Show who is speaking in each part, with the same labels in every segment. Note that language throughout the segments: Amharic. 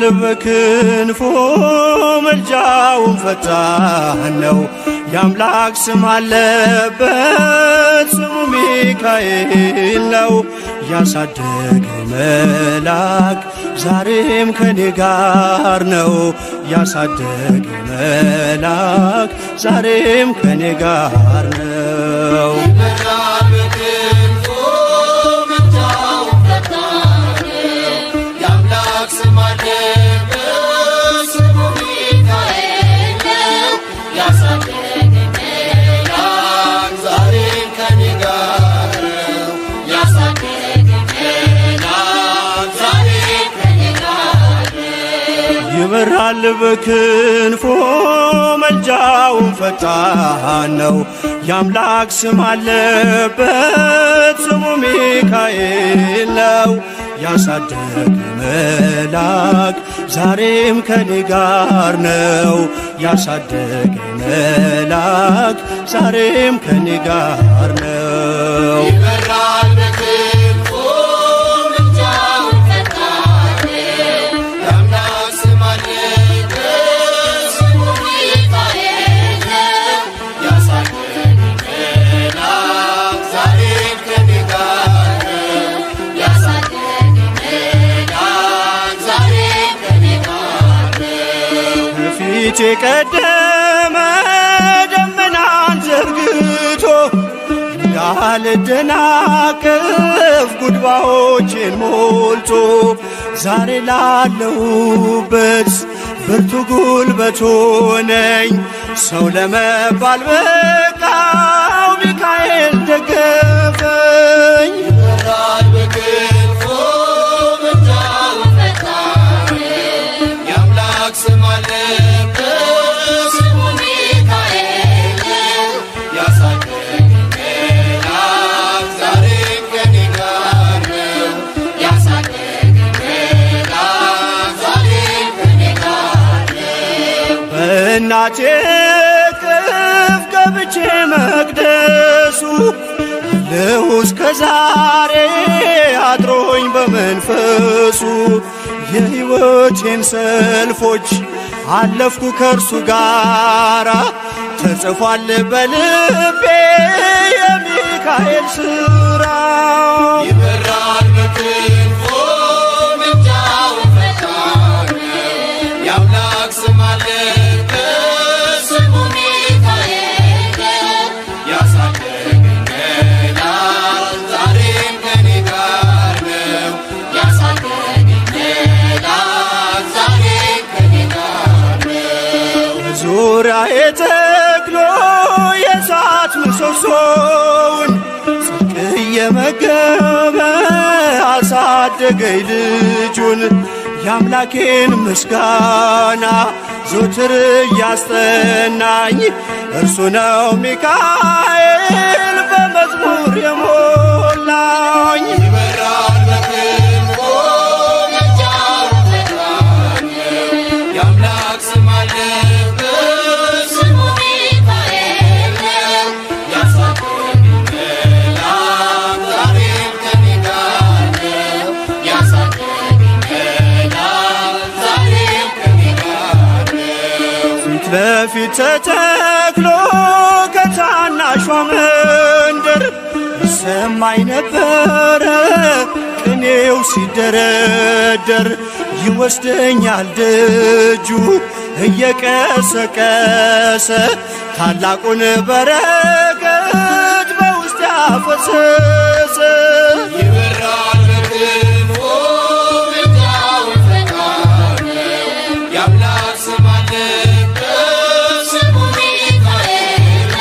Speaker 1: ይበራል በክንፎ መልጃውን ፈጣን ነው። የአምላክ ስም አለበት ስሙ ሚካኤል ነው። ያሳደገኝ መልአክ ዛሬም ከኔ ጋር ነው። ያሳደገኝ መልአክ ዛሬም ከኔ ጋር ነው። ይበራል በክንፎ መልጃውን ፈጣን ነው። የአምላክ ስም አለበት ስሙ ሚካኤል ነው። ያሳደገኝ መልአክ ዛሬም ከኔ ጋር ነው። ያሳደገኝ መልአክ ዛሬም ከኔ ጋር ነው። ፊት የቀደመ ደመናን ዘርግቶ እንዳልደናቀፍ ጉድባዎችን ሞልቶ ዛሬ ላለሁበት ብርቱ ጉልበት ሆነኝ። ሰው ለመባል በቃው ሚካኤል ደገፈኝ። እናቴ ቅፍ ገብቼ መቅደሱ አለሁ እስከ ዛሬ አድሮኝ በመንፈሱ። የሕይወቴን ሰልፎች አለፍኩ ከእርሱ ጋራ ተጽፏል በልቤ የሚካኤል ሥራ። ይበራል በክንፎ መልጃውን ፈጣን የአምላክ ስም አለበት ስሙ ሚካኤል ያሳደገኝ መልአክ ዛሬም ከኔ ጋር ነው። ያሳደገኝ መልአክ ዛሬም ከኔ ጋር ነው። በዙሪያዬ ተክሎ የእሳት ምሰሶውን ጽድቅ እየመገበ አሳደገኝ ልጁን። የአምላኬን ምስጋና ዘወትር እያስጠናኝ እርሱ ነው ሚካኤል በመዝሙር የሞላኝ። ይበራል በክንፎ መልጃውን ፈጣን የአምላክ ስም አለበት ስሙ ሚካኤል ያሳደገኝ መልአክ ዛሬም ከኔ ጋር ነው። ያሳደገኝ መልአክ ዛሬም ከኔ ጋር ነው። ፊት ለፊት ተተክሎ ከታናሿ መንደር ይሰማኝ ነበረ ቅኔው ሲደረደር። ይወስደኛል ደጁ እየቀሰቀሰ ታላቁን በረከት በውስጥ ያፈሰሰ። ይበራል በክንፎ መልጃውን ፈጣን የአምላክ ስም አለበት ስሙ ሚካኤል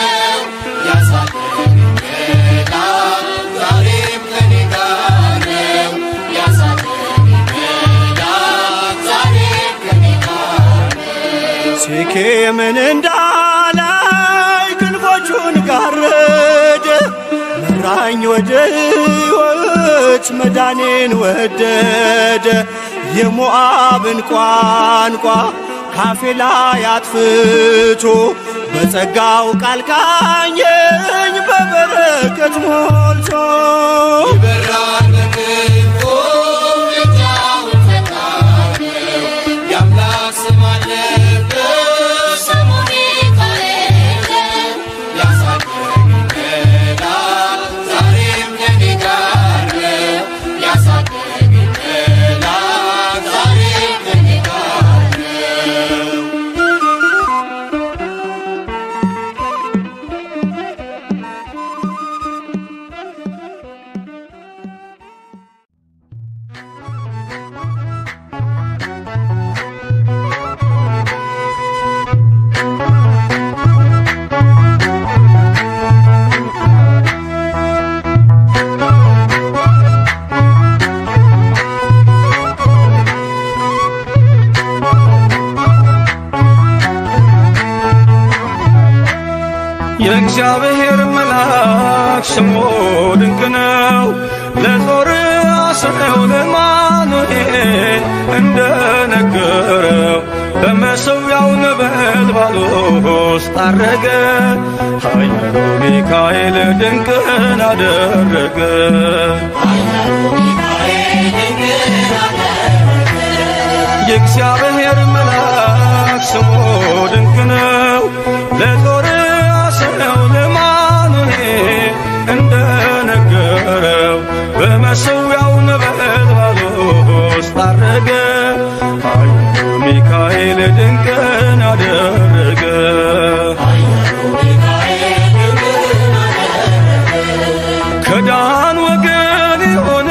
Speaker 1: ያሳደገኝ መልአክ ዛሬም ከኔ ጋር ነው። ያሳደገኝ መልአክ ዛሬም ከኔ ጋር ነው። ሴኬምን እንዳላይ ክንፎቹን ጋረደ መራኝ ወደ ሕይወት መዳኔን ወደደ። የሞዓብን ቋንቋ ካፌ ላይ አጥፍቶ በጸጋው ቃል ቃኘኝ በበረከት ሞልቶ። ይበራል በክንፎ መልጃውን ፈጣን
Speaker 2: የእግዚአብሔር መልአክ ስሙ ድንቅ ነው። ለጦር አስረው ለአማኑኤል እንደነገረው በመሠዊያው ነበልባል ውስጥ አረገ። ኃያሉ ሚካኤል ድንቅን አደረገ። የእግዚአብሔር መልአክ ስሙ ድንቅ ነው። ለጦር አስረው ለአማኑኤል እንደነገረው በመሠዊያው ነበልባል ውስጥ አረገ። ኃያሉ ሚካኤል ድንቅን አደረገ። ከዳን ወገን የሆነ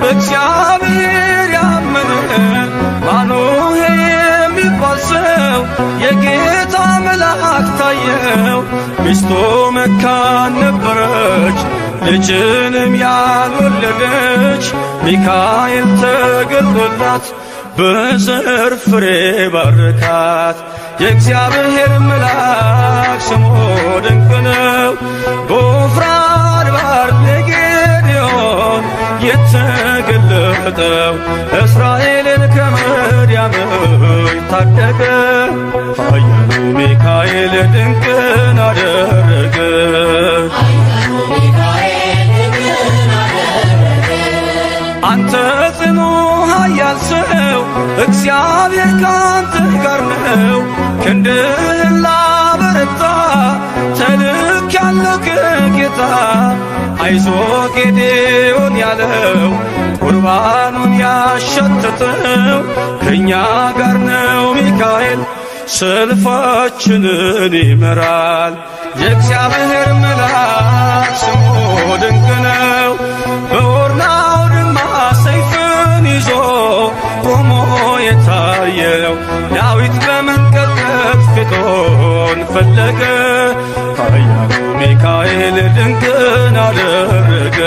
Speaker 2: በእግዚአብሔር ያመነ ማኑሄ የሚባል ሰው የጌታ መልአክ ታየው። ሚስቱ መካን ነበረች፣ ልጅንም ያልወለደች። ሚካኤል ተገልጦላት በዘር ፍሬ ባረካት። የእግዚአብሔር መልአክ ስሙ ድንቅ ነው። በዖፍራ አድባር ለጌዴዎን የተገለጠው እስራኤልን ከምድያም ታደገ። ኃያሉ ሚካኤል ድንቅን አደረገ። አንተ ጽኑ ኃያል ሰው እግዚአብሔር ካንተ ጋር ነው። ክንድህን ላበረታ ተልኬአለሁ ከጌታ። አይዞ ጌዴዎን ያለው ቁርባኑን ያሸተተው ከእኛ ጋር ነው ሚካኤል ሰልፋችንን ይመራል። የእግዚአብሔር መልአክ ስሙ ድንቅ ነው። በኦርናው ድማ ሰይፍን ይዞ ቆሞ የታየው ዳዊት በመንቀጥቀጥ ፊቱን ፈለገ። ኃያሉ ሚካኤል ድንቅን አደረገ።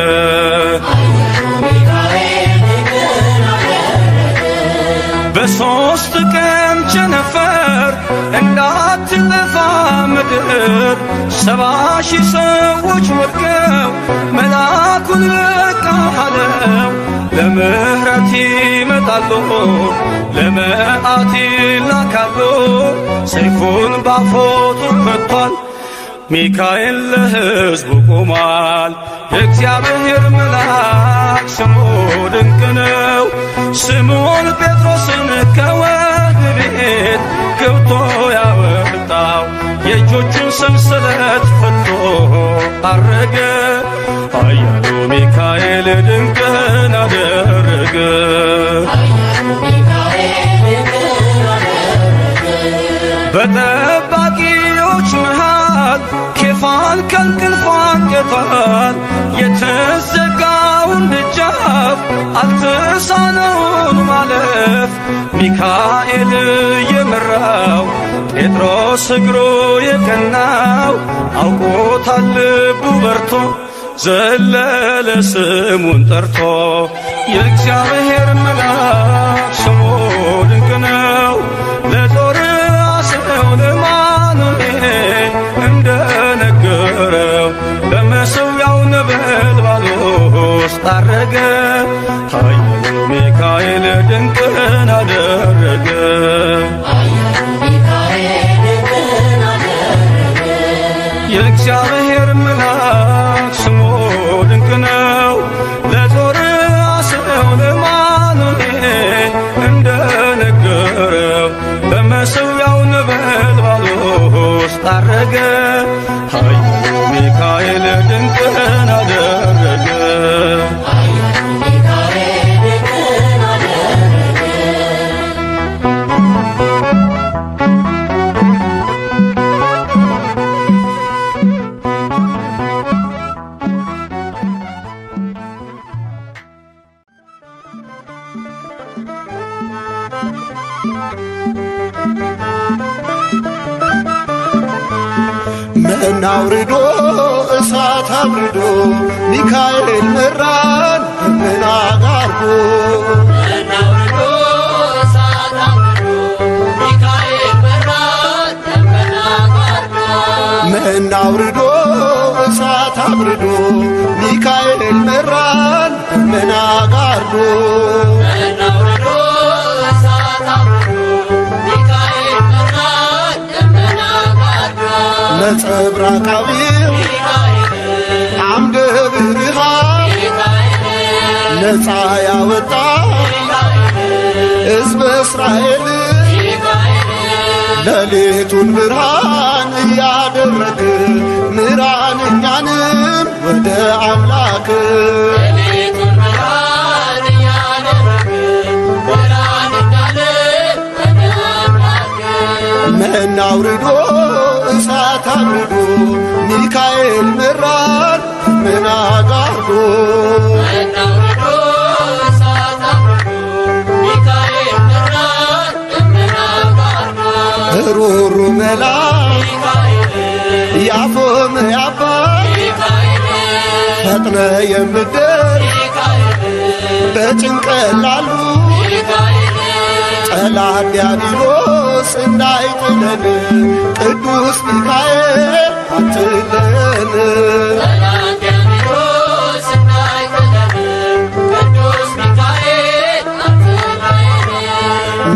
Speaker 2: በሦስት ቀን ቸነፈር እንዳትጠፋ ምድር 70,000 ሰዎች ወድቀው መልአኩን በቃ አለው። ለምሕረት ይመጣሉ፣ ለመዓት ይላካሉ። ሰይፉን ባፎቱ መጥቷል፣ ሚካኤል ለሕዝቡ ቆሟል። የእግዚአብሔር መልአክ ስሙ ድንቅ ነው። ስምዖን ጴጥሮስን ከወህኒ ቤት ገብቶ ያወጣው የእጆቹን ሰንሰለት ፈቶ አረገ። ኃያሉ ሚካኤል ድንቅን አደረገ። በጠባቂዎች መሃል ኬፋን ከእንቅልፉ አንቅቷል። የተዘጋውን ደጃፍ አልተሳነውን ማለፍ ሚካኤል የመራው ጴጥሮስ እግሩ የቀናው አውቆታል ልቡ በርቶ ዘለለ ስሙን ጠርቶ። የእግዚአብሔር መልአክ ስሙ ድንቅ ነው። ለጦር አስረው ለአማኑኤል እንደነገረው በመሠዊያው ነበልባል ውስጥ አረገ። ኃያሉ ሚካኤል ድንቅን አደረገ። የእግዚአብሔር መልአክ ስሙ ድንቅ ነው። ለጦር አስረው ለአማኑኤል እንደነገረው በመሠዊያው ነበልባል ውስጥ አረገ። ኃያሉ ሚካኤል ድንቅን አደረገ።
Speaker 3: መና አውርዶ እሳት አብርዶ ሚካኤል መራን ደመና ጋርዶ። መና አውርዶ እሳት አብርዶ ሚካኤል መራን ደመና ጋርዶ። መና አውርዶ እሳት አብርዶ ሚካኤል መራን ደመና ጋርዶ ነጸብራቃዊው አምደ ብርሃን ነፃ ያወጣ ሕዝበ እስራኤል ሌሊቱን ብርሃን እያደረግ ምራን እኛንም ወደ አምላክ መና አውርዶ እሳት አብርዶ ሚካኤል መራን ደመና ጋርዶ ሩሩ መላክ ያፎም ያባ ፈጥነ የምትደርስ በጭንቀት ላሉ ጠላት ዲያብሎስ እንዳይጥለን ቅዱስ ሚካኤል አትለን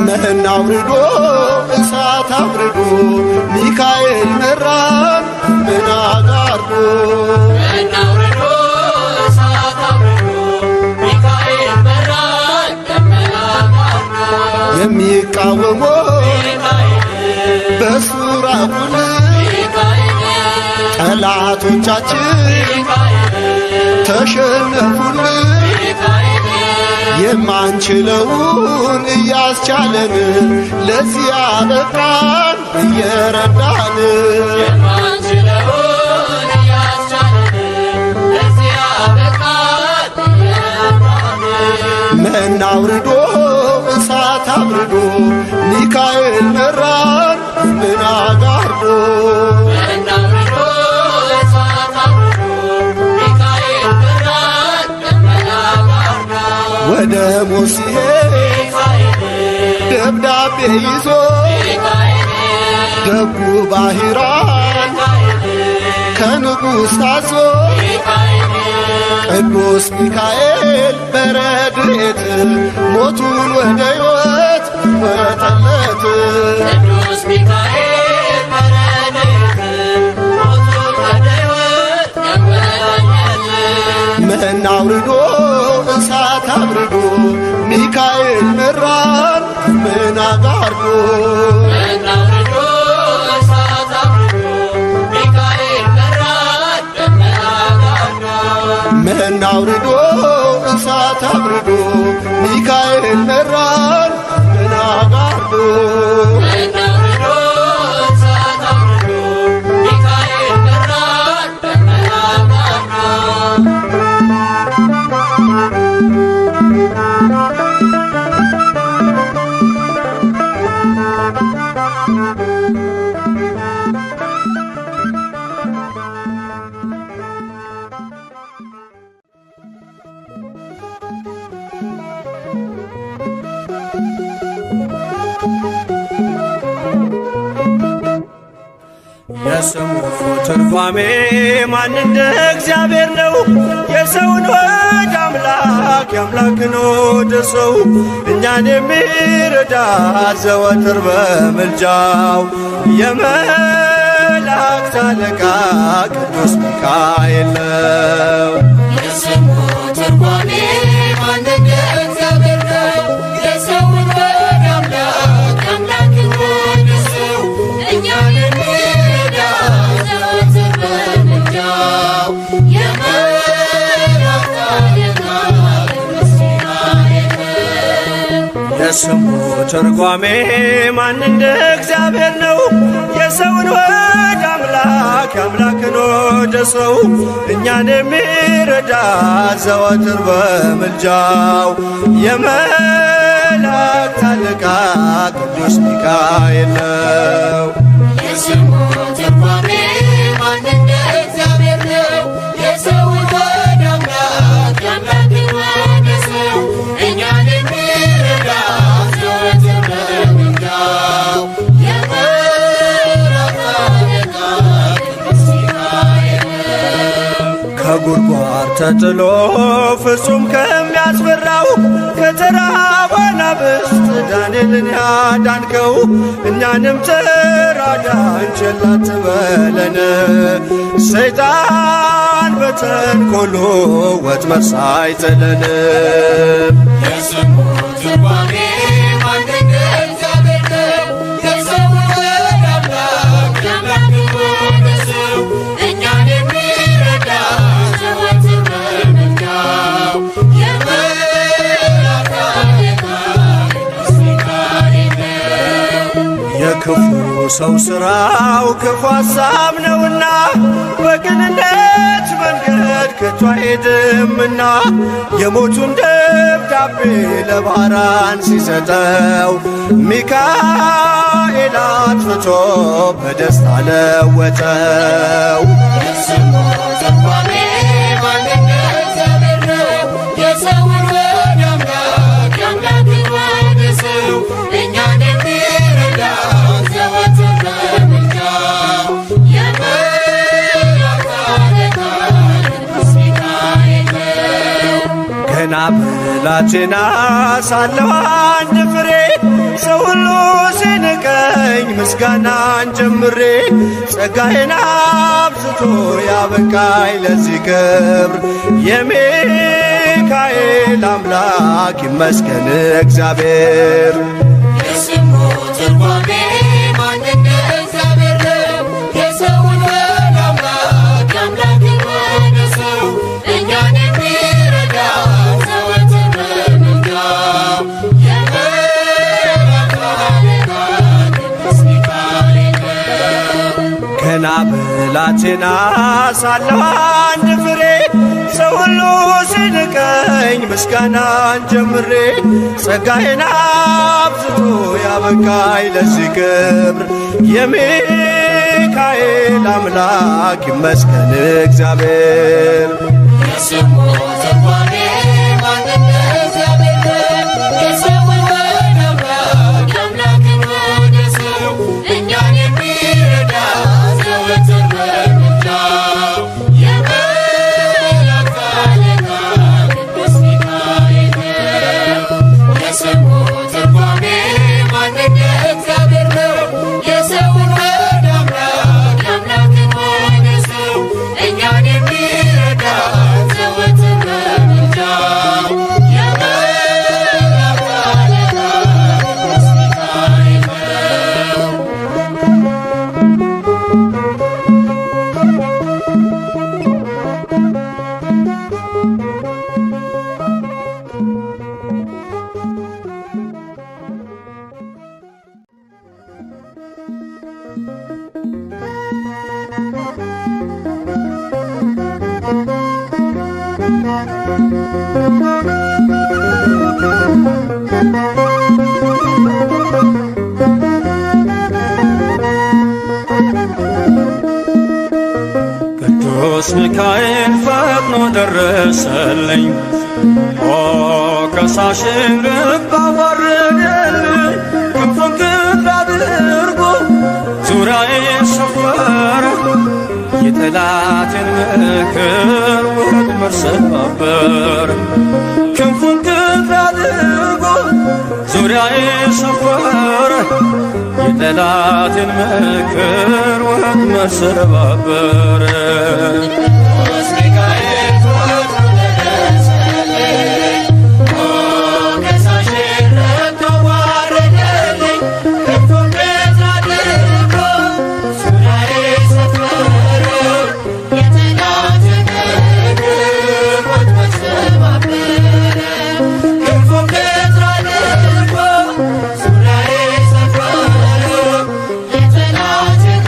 Speaker 3: መና አውርዶ እሳት አብርዶ ሚካኤል መራን ደመና ጋርዶ የሚቃወሞ በሱራቡን ጠላቶቻችን ተሸነፉልን የማንችለውን እያስቻለን ለዚህ አበቃን እየረዳን መና አውርዶ እሳት አብርዶ ሚካኤል መራን ደመና ጋርዶ ወደ ሙሴ ደብዳቤ ይዞ ደጉ ባሕራን ከንጉሥ ታዞ ቅዱስ ሚካኤል በረድኤት ሞቱን ወደ ሕይወት ወጠለት መና አውርዶ እሳት አብርዶ ሚካኤል መራን ደመና ጋርዶ መና አውርዶ እሳት አብርዶ ሚካኤል መራን ደመና ጋርዶ
Speaker 2: የስሙ ትርጓሜ ማን እንደ እግዚአብሔር ነው? የሰውን ወደ አምላክ የአምላክን ወደ ሰው እኛን የሚረዳ ዘወትር በምልጃው የመላእክት አለቃ ቅዱስ ሚካኤል ነው።
Speaker 1: የስሙ ትርጓሜ ማን እንደ እግዚአብሔር ነው? የሰውን ወደ አምላክ የአምላክን ወደ ሰው እኛን
Speaker 2: የስሙ ትርጓሜ ማን እንደ እግዚአብሔር ነው? የሰውን ወደ አምላክ የአምላክን ወደ ሰው እኛን የሚረዳ ዘወትር በምልጃው የመላእክት አለቃ ቅዱስ ሚካኤል ነው።
Speaker 1: የስሙ ትርጓሜ ማን እንደ እግዚአብሔር ነው? የሰውን ወደ አምላክ የአምላክን ወደ ሰው እኛን የሚረዳ ዘወትር በምልጃው የመላእክት አለቃ ቅዱስ
Speaker 2: በጉድጓድ ተጥሎ ፍጹም ከሚያስፈራው ከተራበ አናብስት ዳንኤልን ያዳንከው እኛንም ተራዳን ቸል አትበለን። ሰይጣን በተንኰሉ ወጥመድ ሳይጥለን
Speaker 1: የስሙ ትርጓሜ ማን እንደ እግዚአብሔር ነው? የሰውን ወደ አምላክ የአምላክን ወደ ሰው እኛን የሚረዳ ዘወትር በምልጃው የመላእክት አለቃ ቅዱስ ሚካኤል ነው።
Speaker 2: የክፉ ሰው ሥራው ክፉ ሐሳብ ነውና በቅንነት መንገድ ከቶ አይሄድምና የሞቱን ደብዳቤ ለባህራን ሲሰጠው ሚካኤል አጥፍቶ በደስታ ለወጠው።
Speaker 1: የስሙ ትርጓሜ ማን እንደ እግዚአብሔር ነው? የሰውን ወደ አምላክ የአምላክን ወደ ሰው እኛን የሚረዳ ዘወትር በምልጃው የመላእክት አለቃ ቅዱስ ሚካኤል ነው።
Speaker 2: ገና ብላቴና ሳለሁ አንድ ፍሬ ሰው ሁሉ ሲንቀኝ ምስጋናን ጀምሬ ጸጋዬን አብዝቶ ያበቃኝ ለዚህ ክብር የሚካኤል አምላክ ይመስገን እግዚአብሔር።
Speaker 1: የስሙ ትርጓሜ ማን እንደ እግዚአብሔር ነው? የሰውን ወደ አምላክ የአምላክን ወደ ሰው እኛን የሚረዳ ዘወትር በምልጃው የመላእክት አለቃ ቅዱስ ሚካኤል ነው።
Speaker 2: ገና ብላቴና ሳለሁ አንድ ፍሬ ሰው ሁሉ ሲንቀኝ ምስጋናን ጀምሬ ጸጋዬን አብዝቶ ያበቃኝ ለዚህ ክብር የሚካኤል አምላክ ይመስገን እግዚአብሔር።
Speaker 1: የስሙ ትርጓሜ ማን እንደ እግዚአብሔር ነው? የሰውን ወደ አምላክ የአምላክን ወደ ሰው እኛን የሚረዳ ዘወትር በምልጃው የመላእክት አለቃ ቅዱስ ሚካኤል ነው። የስሙ ትርጓሜ ማን እንደ እግዚአብሔር ነው? የሰውን ወደ አምላክ የአምላክን ወደ ሰው እኛን የሚረዳ ዘወትር በምልጃው የመላእክት አለቃ ቅዱስ ሚካኤል ነው።
Speaker 4: ቅዱስ ሚካኤል ፈጥኖ ደረሰልኝ፣ ኦ ከሳሽን ልብ አዋረደልኝ። ክንፉን ክንፍ አድርጎ ዙሪያዬን ሰፈረ፣ የጠላቴን ምክር ወጥመድ ሰባበረ። ክንፉን ክንፍ አድርጎ ዙሪያዬን ሰፈረ፣ የጠላቴን ምክር ወጥመድ ሰባበረ።
Speaker 1: ቅዱስ ሚካኤል ፈጥኖ ደረሰልኝ፣ ኦ ከሳሽን ልብ አዋረደልኝ። ክንፉን ክንፍ አድርጎ ዙሪያዬን ሰፈረ፣ የጠላቴን ምክር ወጥመድ ሰባበረ። ክንፉን ክንፍ አድርጎ ዙሪያዬን ሰፈረ፣ የጠላቴን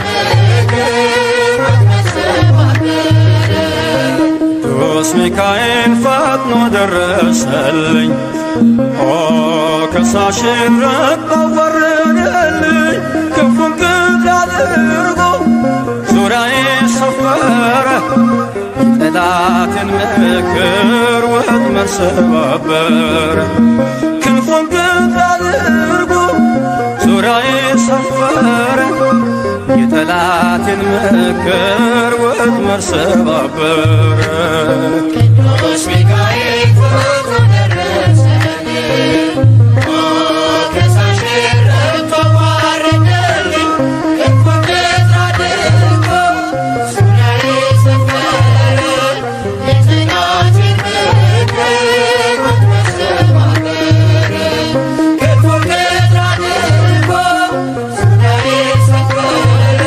Speaker 1: ምክር ወጥመድ ሰባበረ።
Speaker 4: ቅዱስ ሚካኤል ፈጥኖ ደረሰልኝ፣ ኦ ከሳሽን ልብ አዋረደልኝ። ክንፉን ክንፍ አድርጎ ዙሪያዬን ሰፈረ፣ የጠላቴን ምክር ወጥመድ ሰባበረ። ክንፉን ክንፍ አድርጎ ዙሪያዬን ሰፈረ፣ የጠላቴን የነዳያንን ምክር ወጥመድ ሰባበረ።
Speaker 1: ቅዱስ ሚካኤል ፈጥኖ ደረሰልኝ፣ ከሳሽን ረድቶ አዋረደልኝ። ክንፉን በትር አድርጎ ዙሪያዬን ሰፈረ፣ የጠላቴን ምክር ወጥመድ ሰባበረ። ክንፉን በትር አድርጎ ዙሪያዬን ሰፈረ፣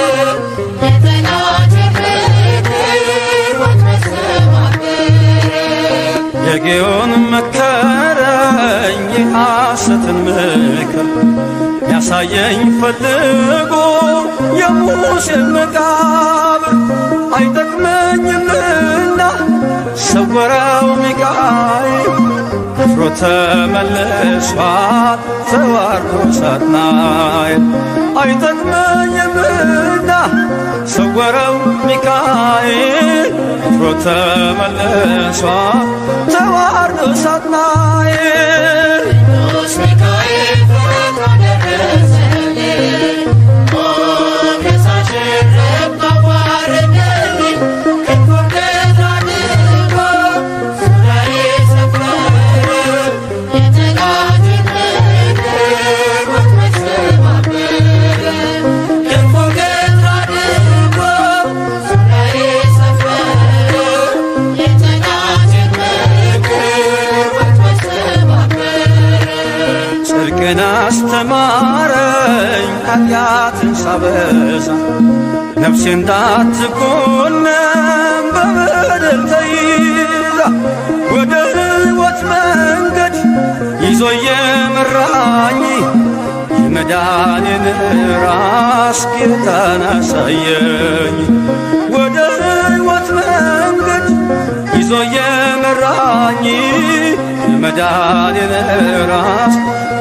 Speaker 1: የጠላቴን ምክር ወጥመድ ሰባበረ።
Speaker 4: የጌዮን መከረኝ የሐሰትን ምክር ያሳየኝ ፈልጎ የሙሴን መቃብር አይጠቅመኝምና ሰወረው ሚካኤል አፍሮ ተመልሷል ተዋርዶ ሳጥናኤል አይጠቅመኝምና ሰወረው ሚካኤል አፍሮ ተመልሷል ተዋርዶ ሳጥናኤል።
Speaker 1: ቅዱስ ሚካኤል ፈጥኖ ደረሰልኝ፣ ከሳሽን ረድቶ አዋረደልኝ። ክንፉን በትር አድርጎ ዙሪያዬን ሰፈረ፣ የጠላቴን ምክር ወጥመድ ሰባበረ። ክንፉን በትር አድርጎ ዙሪያዬን ሰፈረ፣ የጠላቴን ምክር ወጥመድ ሰባበረ።
Speaker 4: ጽድቅን አስተማረኝ ኃጢአትን ሳበዛ ነፍሴ እንዳትኮነን በበደል ተይዛ ወደ ሕይወት መንገድ ይዞ የመራኝ የመዳኔን ራስ ጌታን አሳየኝ። ወደ ሕይወት መንገድ ይዞ የመራኝ የመዳኔን ራስ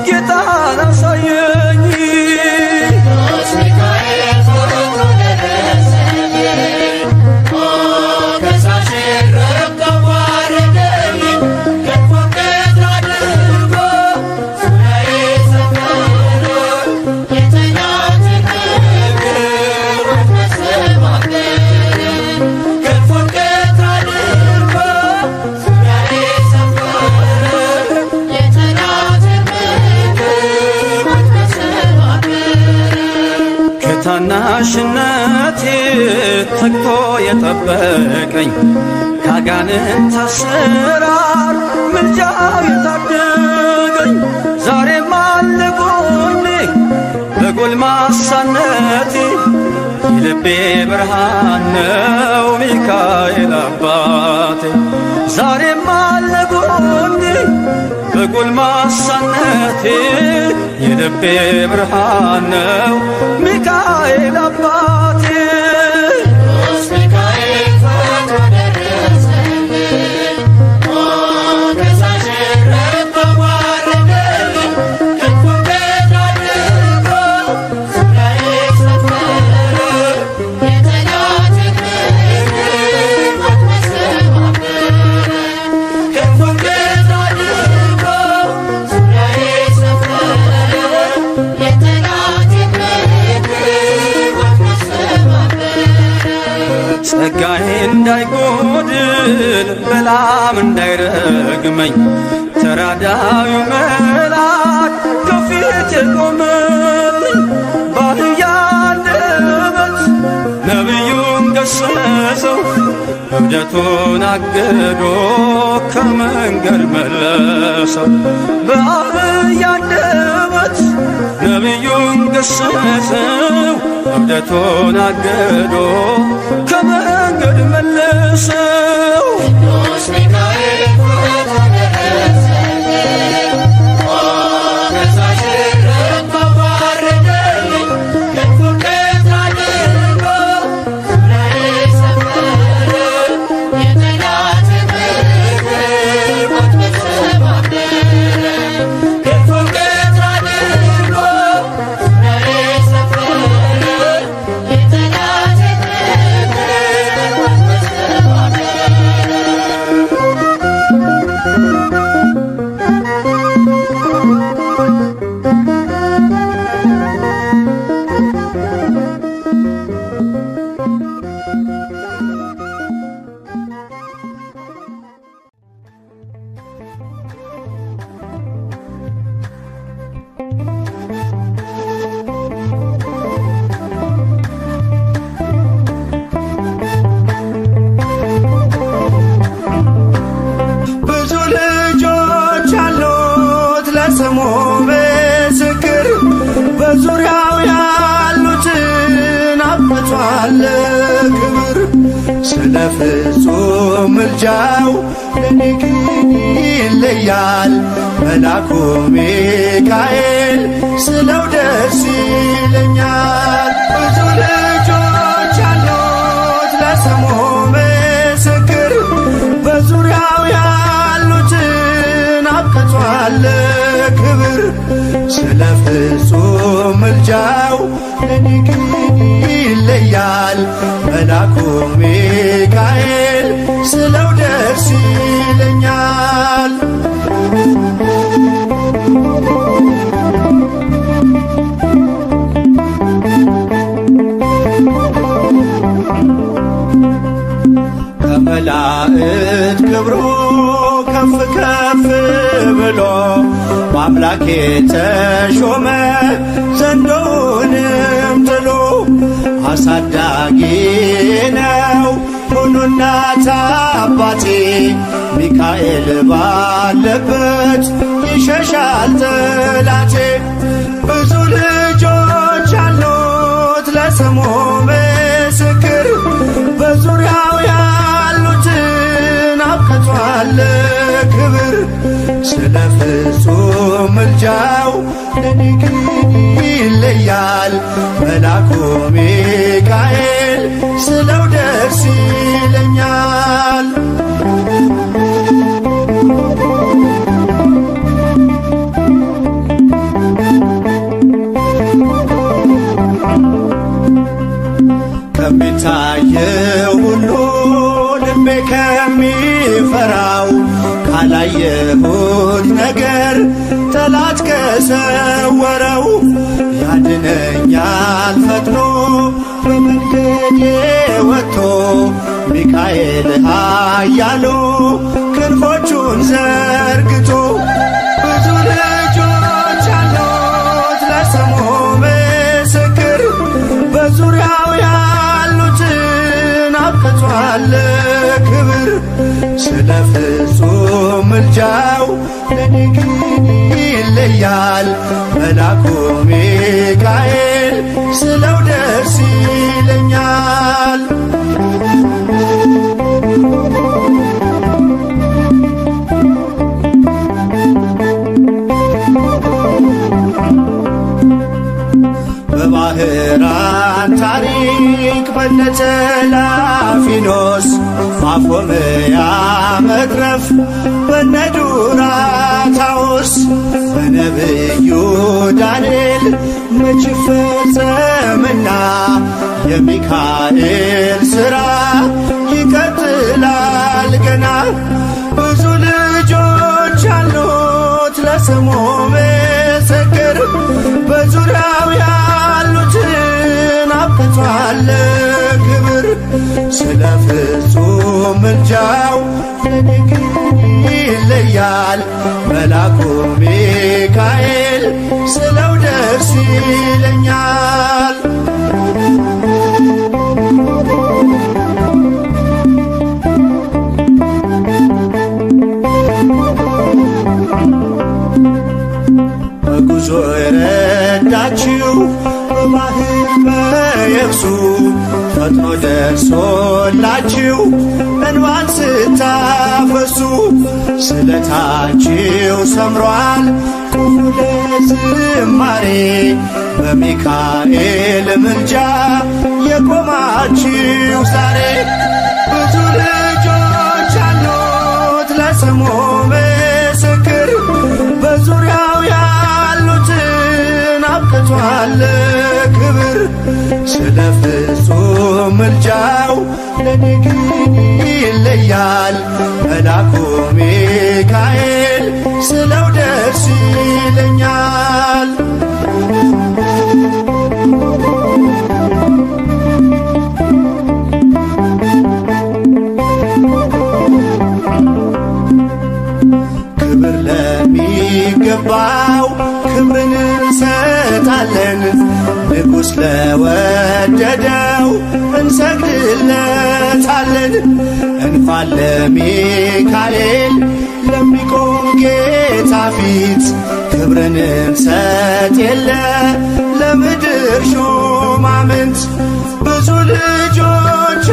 Speaker 4: ጌታን አሳየኝ።
Speaker 1: ቅዱስ ሚካኤል ፈጥኖ ደረሰልኝ፣ ከሳሽን ረድቶ አዋረደልኝ። ክንፉን በትር አድርጎ ዙሪያዬን ሰፈረ፣ የጠላቴን ምክር ወጥመድ ሰባበረ። ክንፉን በትር አድርጎ ዙሪያዬን ሰፈረ፣ የጠላቴን ምክር ወጥመድ ሰባበረ።
Speaker 4: ከታናሽነቴ ተግቶ የጠበቀኝ ካጋንንት አሰራር ምልጃው የታደገኝ ዛሬም አለ ጎኔ በጎልማሳነቴ የልቤ ብርሃን ነው ሚካኤል አባቴ። ዛሬም አለ ጎኔ በጎልማሳነቴ የልቤ ብርሃን ነው ሚካኤል አባቴ።
Speaker 1: ቅዱስ ሚካኤል ፈጥኖ ደረሰልኝ፣ ከሳሽን ረድቶ አዋረደልኝ። ክንፉን በትር አድርጎ ዙሪያዬን ሰፈረ፣ የጠላቴን ምክር ወጥመድ ሰባበረ። ክንፉን በትር አድርጎ ዙሪያዬን ሰፈረ፣ የጠላቴን ምክር ወጥመድ ሰባበረ።
Speaker 4: ጸጋዬ እንዳይጎድል በላም እንዳይረግመኝ ተራዳዩ መልአክ ከፊቴ ቆመልኝ። በአህያ አንደበት ነቢዩን ገሰጸው እብደቱን አግዶ ከመንገድ መለሰው። በአህያ አንደበት ነቢዩን ገሰጸው እብደቱን አግዶ ከመንገድ መለሰው።
Speaker 1: ቅዱስ ሚካኤል ፈጥኖ ደረሰልኝ፣ ከሳሽን ረድቶ አዋረደልኝ። ክንፉን በትር አድርጎ ዙሪያዬን ሰፈረ፣ የጠላቴን ምክር ወጥመድ ሰባበረ። ክንፉን በትር አድርጎ ዙሪያዬን ሰፈረ፣ የጠላቴን ምክር
Speaker 2: ስለ ፍጹም ምልጃው ለኔ ግን ይለያል። መልአኩ ሚካኤል ስለው ደስ ይለኛል። ብዙ ልጆች አሉት ለስሙ ምስክር፣ በዙሪያው ያሉትን አብቅቷል ክብር። ስለ ፍጹም ምልጃው ለኔ ግን ይለያል። መልአኩ ሚካኤል ስለው ደስ ይለኛል። ከመላእክት ክብሩ ከፍ ከፍ ብሎ በአምላኬ ተሾመ ዘንዶውንም ጥሎ። አሳዳጊ ነው ሁሉ እናት አባቴ፣ ሚካኤል ባለበት ይሸሻል ጠላቴ። ብዙ ልጆች አሉት ለስሙ ምስክር፣ በዙሪያው ያሉትን አብቅቷል ክብር። ስለ ፍጹም ምልጃው ለኔ ግን ይለያል። መልአኩ ሚካኤል ስለው ደስ ይለኛል። ከሚታየው ሁሉ ልቤ ከሚፈራው ካላየሁት ነገር ጠላት ከሰወረው ያድነኛል ፈጥኖ በመንገዴ ወጥቶ። ሚካኤል ኃያሉ ክንፎቹን ዘርግቶ ብዙ ልጆች አሉት ለስሙ ምስክር፣ በዙሪያው ያሉትን አብቅቷል ክብር። ስለ ፍጹም ምልጃው ለኔ ግን ይለያል። መልአኩ ሚካኤል ስለው ደስ ይለኛል። በባህራን ታሪክ በነተላፊኖስ ማፎምያ መትረፍ በነዱራታውስ በነብዩ ዳንኤል መች ፈጸምና የሚካኤል ሥራ ይቀጥላል ገና። ብዙ ልጆች አሉት ለስሙ ምስክር፣ በዙሪያው ያሉትን አብቅቷል ክብር። ስለ ፍጹም ምልጃው ለኔ ግን ይለያል። መልአኩ ሚካኤል ስለው ደስ ይለኛል። በጉዞ የረዳችው በባህር በየብሱ ፈጥኖ ደርሶላችሁ እንባን ስታፈሱ። ስለታችሁ ሰምሯል ቁሙ ለዝማሬ፣ በሚካኤል ምልጃ የቆማችሁ ዛሬ። ብዙ ልጆች አሉት ለስሙ ምስክር፣ በዙሪያው ያሉትን አብቅቷል ክብር። ስለ ፍጹም ምልጃው ለኔ ግን ይለያል። መልአኩ ሚካኤል ስለው ደስ ይለኛል። ክብር ለሚገባው ክብርን እንሰጣለን፣ ንጉሥ ለወደደው እንሰግድለታለን። እንኳን ለሚካኤል ለሚቆም ጌታ ፊት ክብርን እንሰጥ የለ ለምድር ሹማምንት። ብዙ ልጆች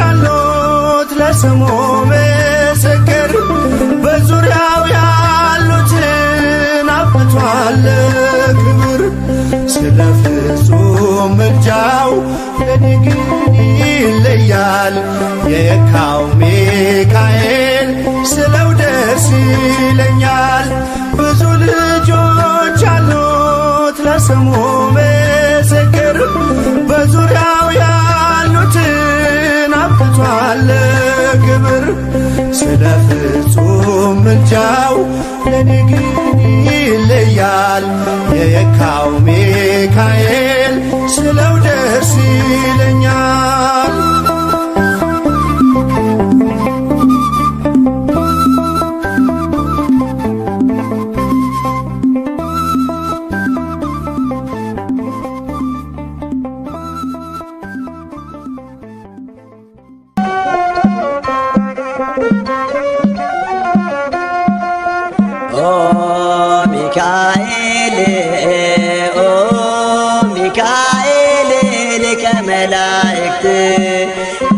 Speaker 2: አሉት ለስሙ ምስክር በዙሪያው ያሉትን አብቅቷል ክብር። ስለ ፍጹም ምልጃው ለኔ ግን ይለያል የካው ሚካኤል ስለው ደስ ይለኛል። ብዙ ልጆች አሉት ለስሙ ምስክር በዙሪያው ያሉትን አብቅቷል ክብር። ስለ ፍጹም ምልጃው ለኔ ግን ይለያል የካው ሚካኤል ስለው ደስ ይለኛል።
Speaker 5: ሚካኤል ኦ ሚካኤል ሊቀ መላእክት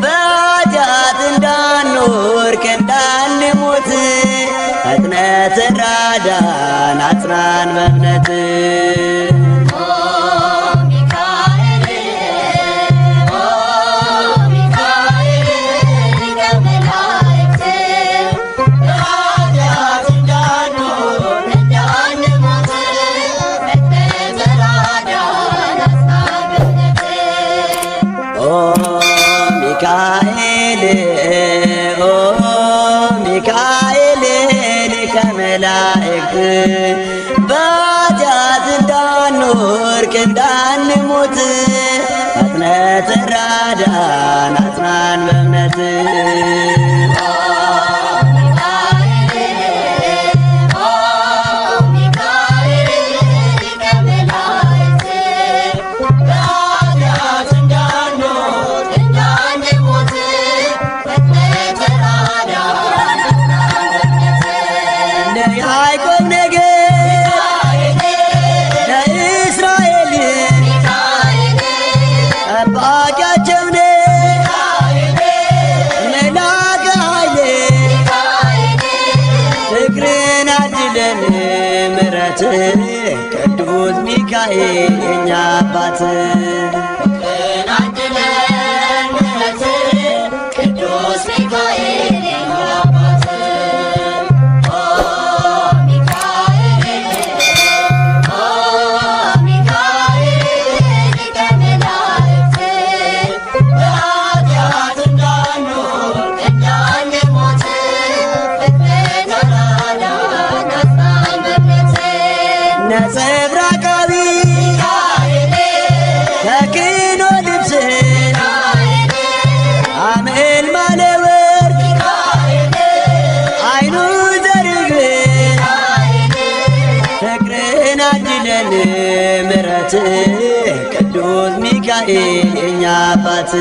Speaker 5: በኃጢአት እንዳንወድቅ እንዳንሞት ፈጥነህ ተራዳን አጽናን በእምነት። ሚካኤል ኦ ሚካኤል ሊቀ መላእክት በኃጢአት እንዳንወድቅ እንዳንሞት ፈጥነህ ተራዳን አጽናን በእምነት። ያዕቆብ ነገድ ለእስራኤል ጠባቂያቸው ነህ መላከ ኃይል ፍቅርን አድለን ምሕረት ቅዱስ ሚካኤል የኛ አባት። ነጸብራቃዊ ተክኖ ልብስ አምዕልማለ ወርቅ አይኑ ዘርግብ ፍቅርን አድለን ምሕረት ቅዱስ ሚካኤል የኛ አባት።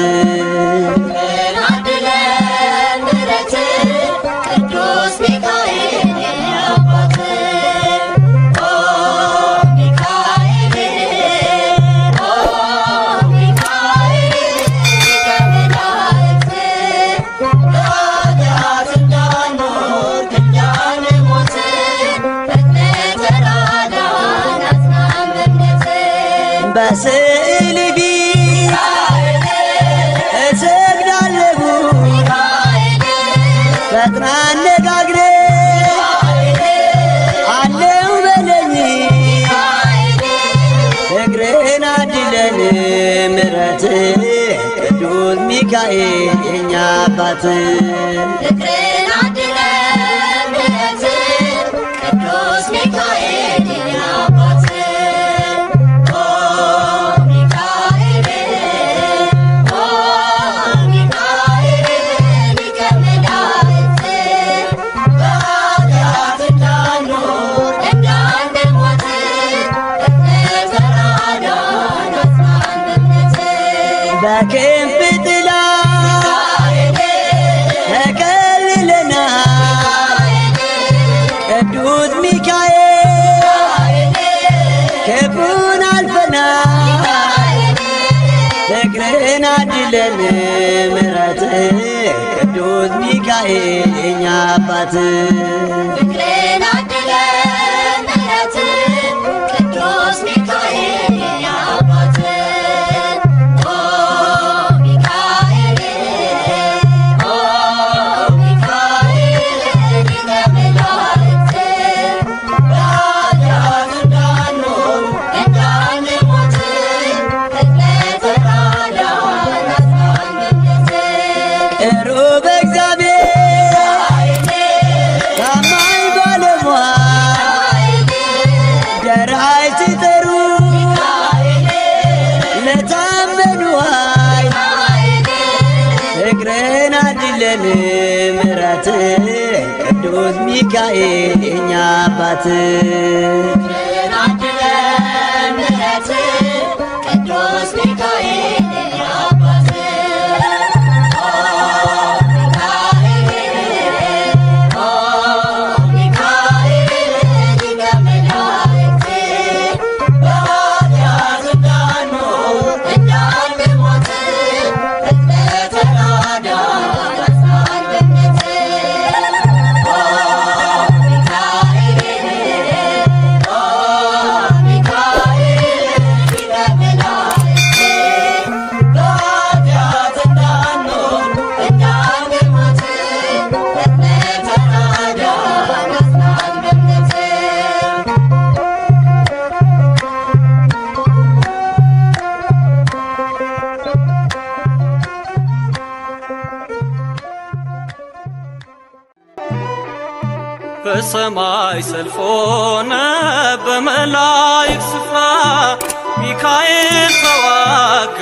Speaker 5: በስዕል ፊት እሰግዳለሁ ፈጥና አነጋግረኝ አለው በለኝ ፍቅርህን አድለን ምሕረት ቅዱስ ሚካኤል የኛ አባት። በክንፍ ጥላ ተከልዬ ፍቅርን አድለን ምሕረት ቅዱስ ሚካኤል የኛ አባት
Speaker 1: ፍቅርን አድለን ምሕረት ቅዱስ ሚካኤል የኛ አባት ኦ ሚካኤል ኦ ሚካኤል ሊቀ መላእክት በኃጢአት እንዳንኖር እንዳንሞት
Speaker 5: ቅሩብ እግዚአብሔር ታማኝ ባለሟል ደራሽ ሲጠሩ ለታመኑ ኃይል ፍቅርን አድለን ምሕረት ቅዱስ ሚካኤል የኛ አባት
Speaker 1: ፍቅርን አድለን ምሕረት ቅዱስ ሚካኤል የኛ አባት ኦ ሚካኤል ሊቀ መላእክት በኃጢአት እንዳንኖር እንዳንሞት ተራዳን አጽናን በእምነት ኦ ሚካኤል ኦ ሚካኤል ሊቀ መላእክት በኃጢአት እንዳንኖር እንዳንሞት ተራዳን አጽናን በእምነት
Speaker 4: በሰማይ ሰልፍ ሆነ በመላእክት ስፍራ ሚካኤል ተዋጋ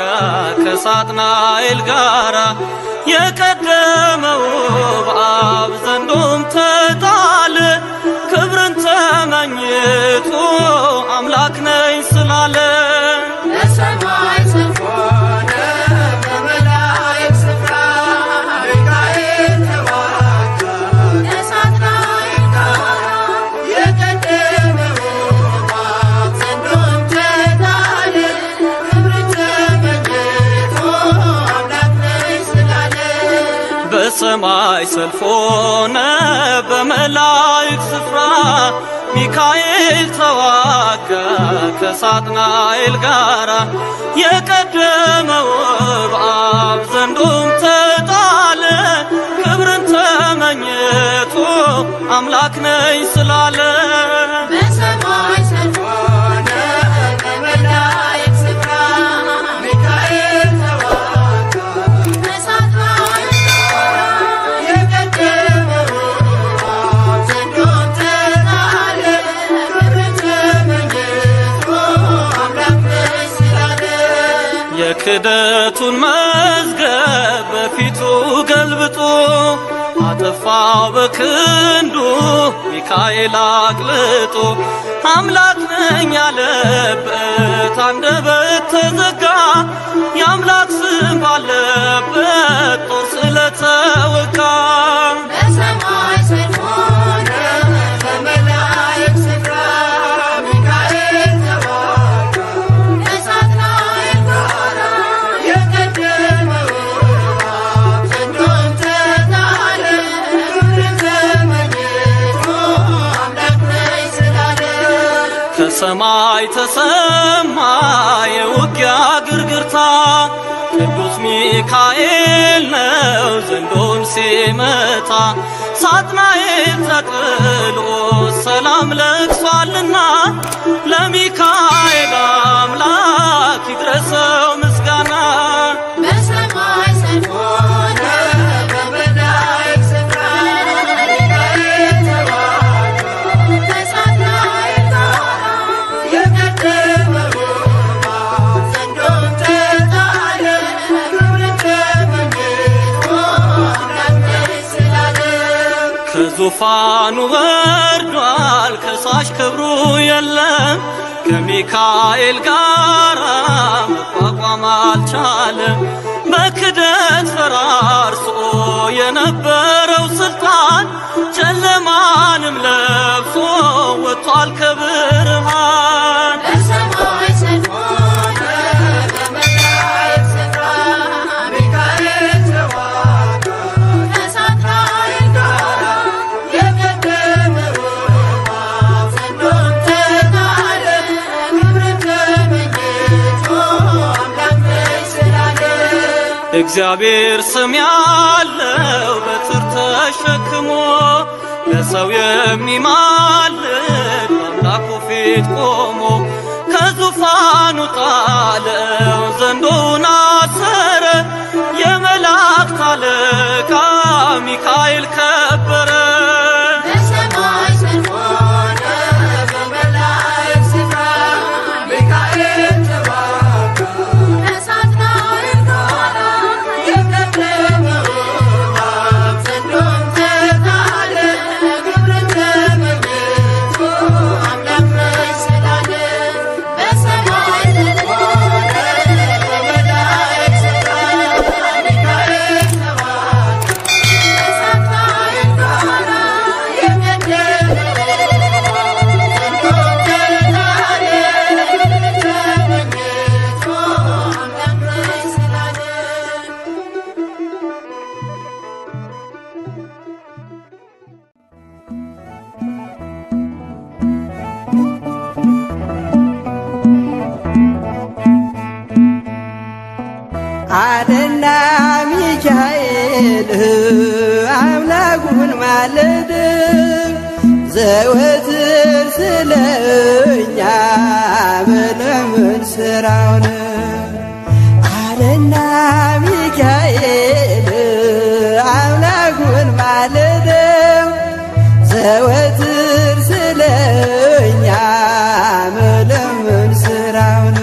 Speaker 4: ከሳጥናኤል ጋራ የቀደመው በአብ ዘንዶም ተጣለ ክብርን ተመኝቶ አምላክ ነኝ ስላለ
Speaker 1: በሰማይ ሰልፍ ሆነ በመላእክት ስፍራ ሚካኤል ተዋጋ ከሳጥናኤል ጋራ የቀደመው በአብ ዘንዶም ተጣለ ክብርን ተመኝቶ አምላክ ነኝ ስላለ
Speaker 4: በሰማይ ሰልፍ ሆነ በመላእክት ስፍራ ሚካኤል ተዋጋ ከሳጥናኤል ጋራ የቀደመው በአብ ዘንዶም ተጣለ ክብርን ተመኝቶ አምላክ ነኝ ስላለ
Speaker 1: በሰማይ ሰልፍ ሆነ በመላእክት ስፍራ ሚካኤል ተዋጋ ከሳጥናኤል ጋራ የቀደመው በአብ ዘንዶም ተጣለ ክብርን ተመኝቶ አምላክ ነኝ ስላለ
Speaker 4: የክደቱን መዝገብ በፊቱ ገልብጦ አጠፋው በክንዱ ሚካኤል አቅልጦ አምላክ ነኝ ያለበት አንደበት ተዘጋ የአምላክ ስም ባለበት ጦር ስለተወጋ
Speaker 1: በሰማይ ሰልፍ ሆነ በመላእክት ስፍራ ሚካኤል ተዋጋ ከሳጥናኤል ጋራ የቀደመው በአብ ዘንዶም ተጣለ ክብርን ተመኝቶ አምላክ ነኝ ስላለ
Speaker 4: ከሰማይ ተሰማ የውጊያ ግርግርታ ቅዱስ ሚካኤል ነው ዘንዶን ሲመታ ሳጥናኤል ተጥሎ ሰላም ለቅሷልና ለሚካኤል አምላክ ይድረሰው ምስጋና
Speaker 1: በሰማይ ሰልፍ ሆነ በመላእክት ስፍራ ሚካኤል ተዋጋ ከሳጥናኤል ጋራ የቀደመው በአብ ዘንዶም ተጣለ ክብርን ተመኝቶ አምላክ ነኝ ስላለ
Speaker 4: ከዙፋኑ ወርዷል ከሳሽ ክብሩ የለም ከሚካኤል ጋራ መቋቋም አልቻለም በክደት ፈራርሶ የነበረው ስልጣን ጨለማንም ለብሶ ወጥቷል ከብርሃን
Speaker 1: በሰማይ ሰልፍ ሆነ በመላእክት ስፍራ
Speaker 4: እግዚአብሔር ስም ያለው በትር ተሸክሞ ለሰው የሚማልድ በአምላኩ ፊት ቆሞ ከዙፋኑ ጣለው ዘንዶውን አሰረ የመላእክት አለቃ ሚካኤል ከበረ።
Speaker 1: በሰማይ ሰልፍ ሆነ በመላእክት ስፍራ ሚካኤል ተዋጋ ከሳጥናኤል ጋራ የለመለመው እባብ ዘንዶውን ተጣለ ክብርን ተመልክቶ አምላክ መሰላለ። በሰማይ ሰልፍ ሆነ በመላእክት ስፍራ ሚካኤል ተዋጋ ከሳጥናኤል ጋራ
Speaker 5: አደና ሚካኤል አምላኩን ማለድ ዘወትር ስለኛ መለመን ስራውን አደና ሚካኤል አምላኩን ማለድ ዘወትር ስለኛ መለመን ስራውን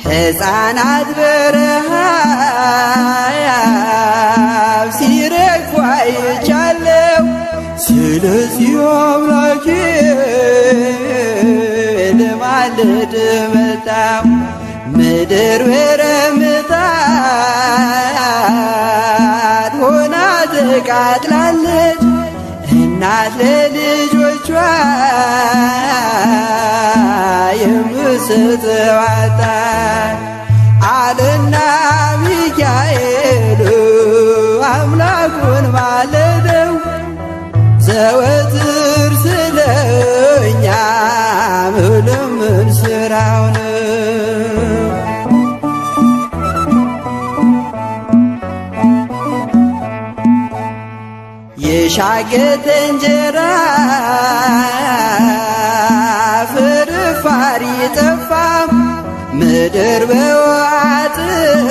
Speaker 5: ሕፃናት በረሃብ ሲረግፉ አይቻለሁ። ስለዚህ አምላኬ ልማልድ መጣሁ። ምድር በረምጣድ ሆና ተቃጥላለች። እናት ለልጆቿ የምትሰጠው አጣች አለና ሚካኤል አምላኩን ማለደው ዘወትር ስለኛ መለመን ስራው ነው። የሻገተ እንጀራ ፍርፋሪ ጠፋ ምድር በዋጥም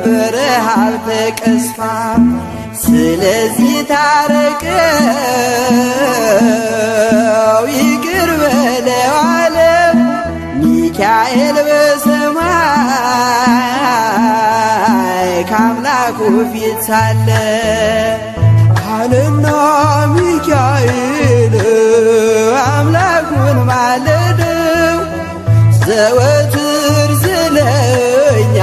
Speaker 5: በረሃብ ተቀስፋ። ስለዚህ ታረቀው ይቅር በለው አለ ሚካኤል በሰማይ ከአምላኩ ፊት ሳለ አለና ሚካኤል አምላኩን ማለደው ዘወትር ስለኛ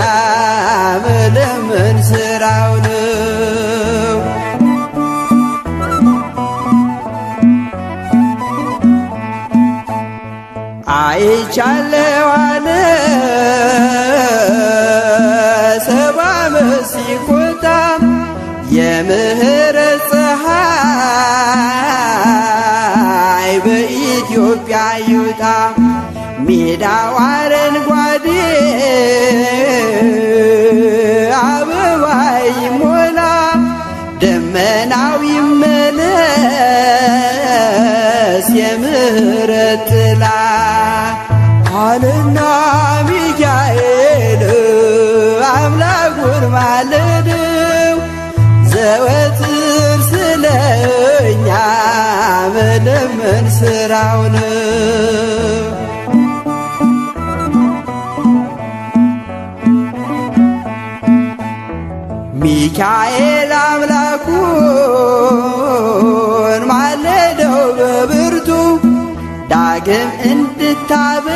Speaker 5: መለመን ስራው ነው። አይቻለው አለ ሰባ ዓመት ሲቆጣ የምህረት ፀሐይ በኢትዮጵያ ይውጣ። ሜዳው አረንጓዴ አበባ ይሞላ ደመናው ይመለስ የምህረት ጥላ አለና ሚካኤል አምላኩን ማለደው ዘወትር ስለኛ መለመን ስራው ነው። ሚካኤል አምላኩን ማለደው በብርቱ ዳግም እንድታበቅል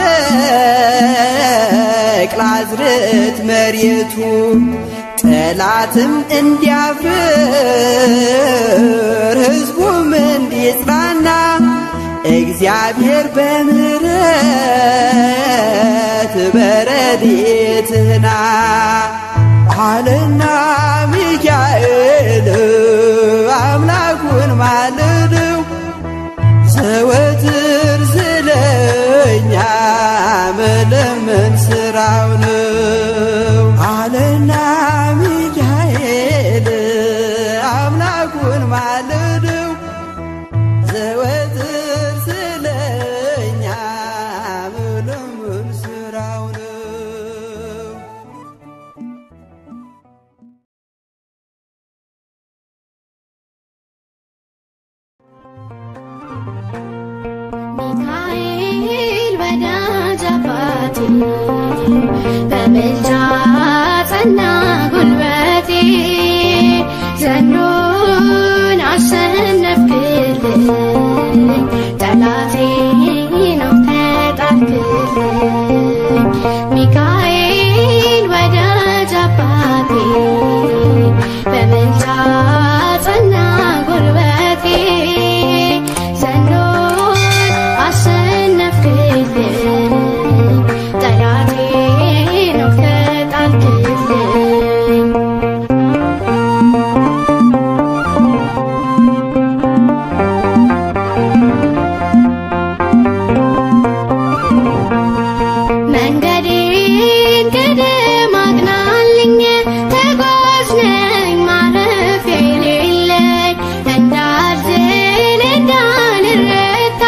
Speaker 5: አዝርዕት መሬቱ ጠላትም እንዲያፍር ሕዝቡም እንዲጽናና እግዚአብሔር በምሕረት በረድኤትህና አለና ሚካኤል አምላኩን ማለደው ለምን ስራው ነው አለና ሚካኤል አምላኩን ማለደው ዘወትር ስለኛ ለምን ስራው ነው።
Speaker 1: ሚካኤል ወዳጅ አባቴ በምልጃ ጸና ጉልበቴ ዘንዶን አሸነፍክልኝ ጠላቴን ተጣልክልኝ ሚካኤል ወዳጅ አባቴ በምልጃ ጸና ጉልበቴ ዘንዶን አሸነፍክልኝ ጠላቴን ተጣልክልኝ መንገዴን ቅድም አቅናልኝ ተጓዥ ነኝ ማረፊያ የሌለኝ እንዳልዝል እንዳልረታ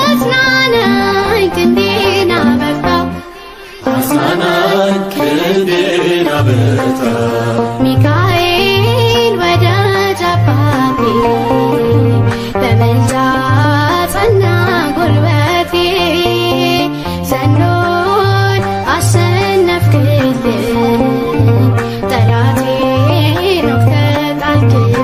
Speaker 1: አጽናናኝ ክንዴን አበርታ
Speaker 3: አጽናናኝ ክንዴን አበርታ
Speaker 1: ሚካኤል ወዳጅ አባቴ በምልጃ ጸና ጉልበቴ ዘንዶን አሸነፍክልኝ ጠላቴን ተጣልክልኝ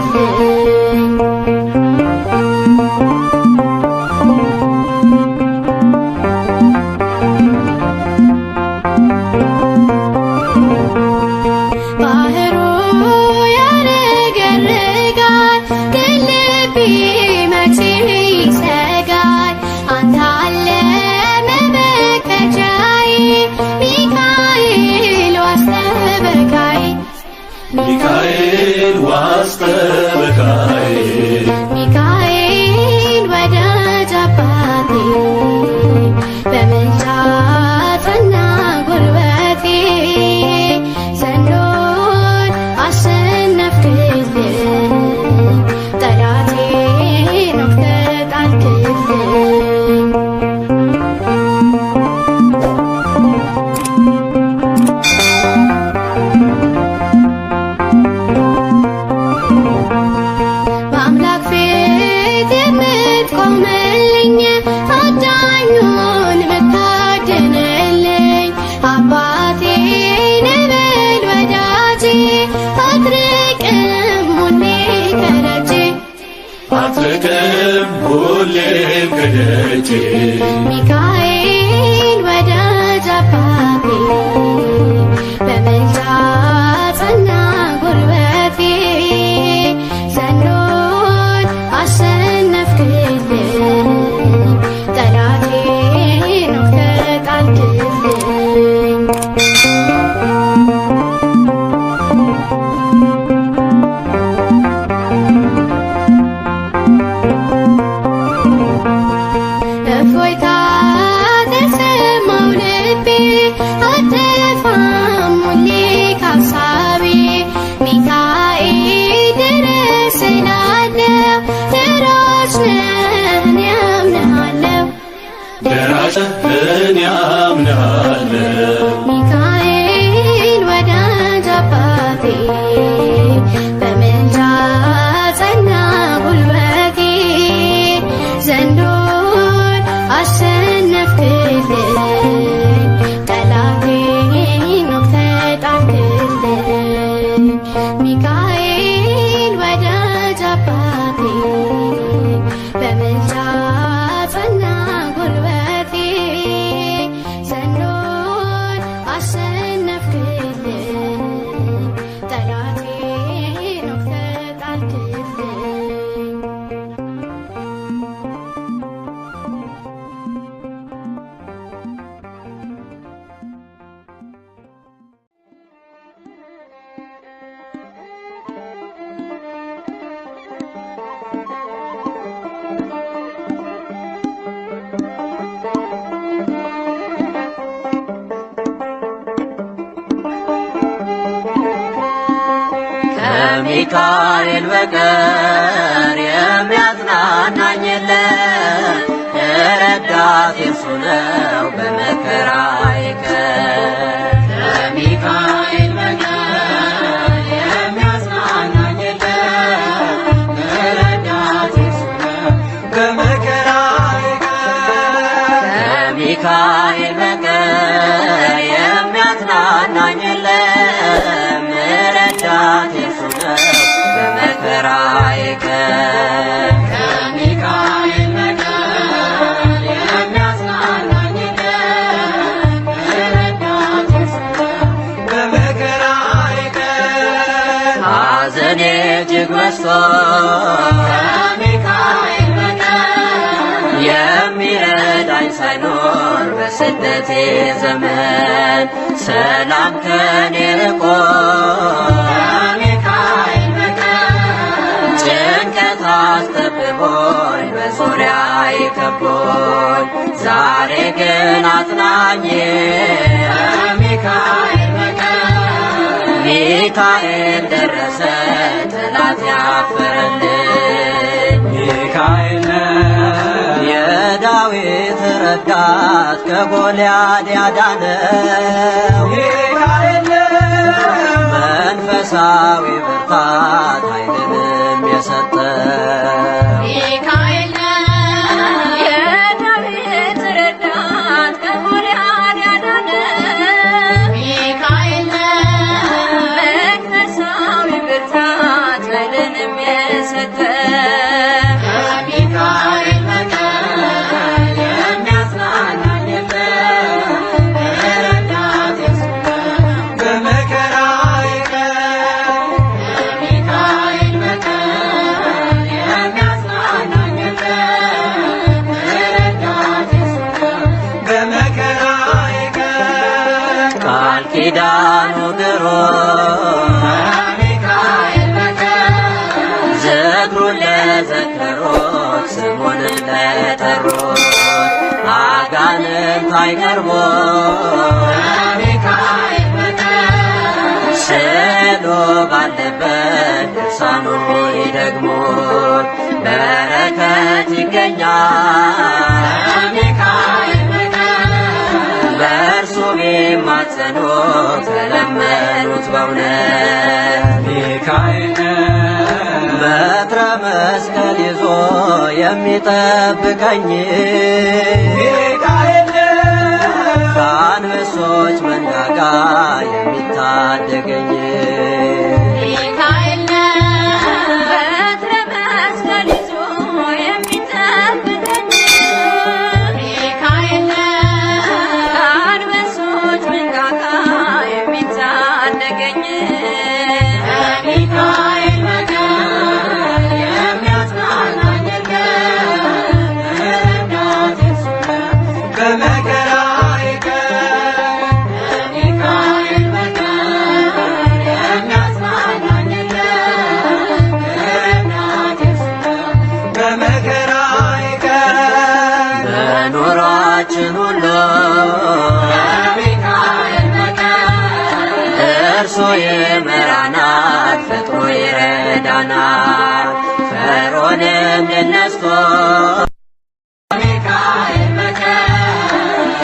Speaker 1: ባህሩ ያረገረጋል ግን ልቤ መቼ ይሰጋል አንተ አለ መመከቻዬ ሚካኤል ዋስጠበቃዬ
Speaker 3: ሚካኤል ዋስጠበቃዬ
Speaker 1: ሚካኤል ወዳጅ አባቴ በምልጃ ጸና ጉልበቴ ዘንዶን አሸነፍክልኝ ጠላቴን ተጣልክልኝ በአምላክ ፊት የምትቆምልኝ አዳኙን ምታድንልኝ አባቴ ነህ በል ወዳጄ አትርቅም ሁሌ ከደጄ
Speaker 3: አትርቅም ሁሌም ከደጄ
Speaker 1: ሚካኤል ወዳጅ አባቴ በምልጃ ጸና ጉልበቴ ዘንዶን አሸነፍክልኝ ጠላቴን ተጣልክልኝ እፎይታ
Speaker 6: ከሚካኤል በቀር የሚያጽናናኝ የለም። ረዳቴ እርሱ ነው በመከራዬ ቀን። ከሚካኤል በቀር የሚያጽናናኝ የለም። ረዳቴ እርሱ ነው በመከራዬ ቀን። ከሚካኤል በቀር የሚያጽናናኝ የለም። ረዳቴ እርሱ ነው በመከራዬ ቀን። ከሚካኤል በቀር የሚያጽናናኝ የለም። ረዳቴ እርሱ ነው በመከራዬ ቀን። ሐዘኔ እጅግ በዝቶ ከሚካኤል በቀር የሚረዳኝ ሳይኖር በስደቴ ዘመን ሰላም ከኔ ርቆ ከሚካኤል በቀር ጭንቀት አስጠብቦኝ በዙሪያዬ ከቦኝ ዛሬ ግን አጽናኜ ከሚካኤል በቀር ሚካኤል ደረሰ ጠላት ያፈረልኝ። ሚካኤል የዳዊት ረዳት ከጎልያድ ያዳነው ሚካኤል መንፈሳዊ ብርታት ኃይልንም የሰጠው
Speaker 1: ሚካኤል የዳዊት ረዳት ከጎልያድ ያዳነው ሚካኤል መንፈሳዊ ብርታት ኃይልንም የሰጠው ከሚካኤል በቀር የሚያጽናናኝ የለም። ረዳቴ እርሱ ነው በመከራዬ ቀን። ከሚካኤል በቀር የሚያጽናናኝ የለም። ረዳቴ እርሱ ነው በመከራዬ ቀን። ቃል ኪዳኑ ግሩም ከሚካኤል በቀር ዝክሩን ለዘከሩት ስሙንም ለጠሩት አጋንንት አይቀርቡም። ከሚካኤል በቀር ስዕሉ ባለበት ድርሳኑ ይደግሙት በረከት ይገኛል። ከሚካኤል በቀር በእርሱ ቢማጸኑ ከለመኑት በእውነት ሚካኤል በትረ መስቀል ይዞ የሚጠብቀኝ ሚካኤል ከአንበሶች መንጋጋ የሚታደገኝ ሚካኤል በትረ መስቀል ይዞ የሚጠብቀኝ ሚካኤል ከአንበሶች መንጋጋ የሚታደገኝ ከሚካኤል በቀር የሚያጽናናኝ የለም። ረዳቴ እርሱ ነው በመከራዬ ቀን። ከሚካኤል በቀር የሚያጽናናኝ የለም። ረዳቴ እርሱ ነው በመከራዬ ቀን። በኑሯችን ሁሉ ከሚካኤል በቀር እርሱ ይመራናል፣ ፈጥኖ ይረዳናል። ፈርዖንን ድል ነስቶ ከሚካኤል በቀር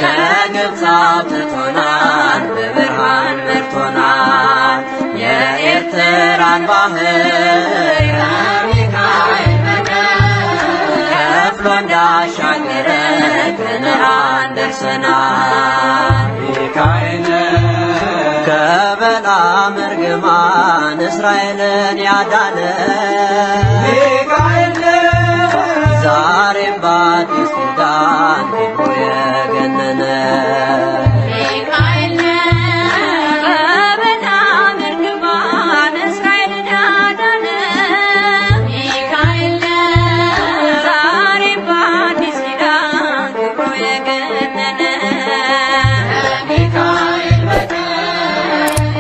Speaker 1: ከግብፅ አውጥቶናል፣ በብርሃን መርቶናል። የኤርትራን ባህር ከሚካኤል በቀር ከፍሎ እንዳሻገረ ከነዓን ደርሰናል። ሚካኤል ከበለዓም እርግማን እስራኤልን ያዳነ ሚካኤል ዛሬም በአዲስ ኪዳን ክብሩ የገነነ ሚካኤል ከበለዓም እርግማን እስራኤልን ያዳነ ሚካኤል ዛሬም በአዲስ ኪዳን ክብሩ የገነነ ከሚካኤል በቀር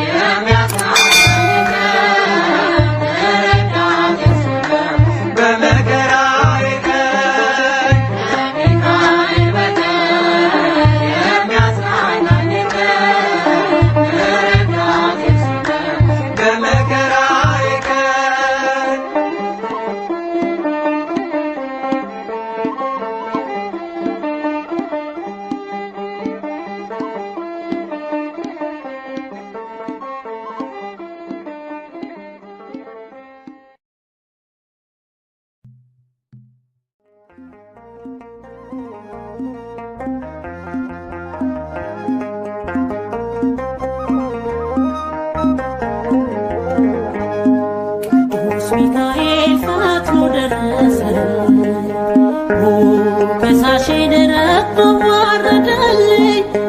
Speaker 1: የሚያጽናናኝ የለም። ረዳቴ እርሱ ነው በመከራዬ ቀን። ከሚካኤል በቀር ሚካኤል ፈጥኖ ደረሰልኝ። ከሳሼን ረግጦ ዋረደልኝ።